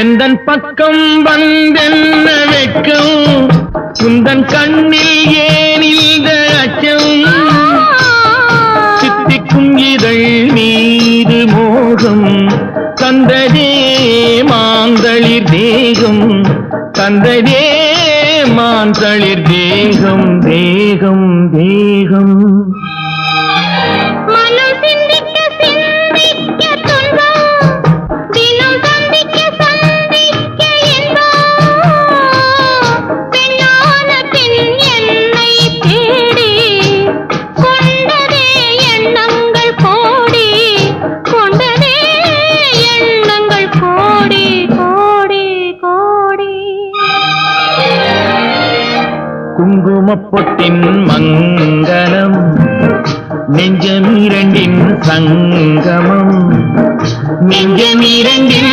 எந்தன் பக்கம் வந்தென்ன வெட்கம் உந்தன் கண்ணில் ஏன் இந்த அச்சம் சித்திக்கும் இதழ் மீது மோகம் தந்ததே மாந்தளிர் தேகம் தந்ததே மாந்தளிர் தேகம் தேகம் தேகம் குங்குமப்பொட்டின் மங்களம் நெஞ்சமிரண்டின் சங்கமம் நெஞ்சமிரண்டின்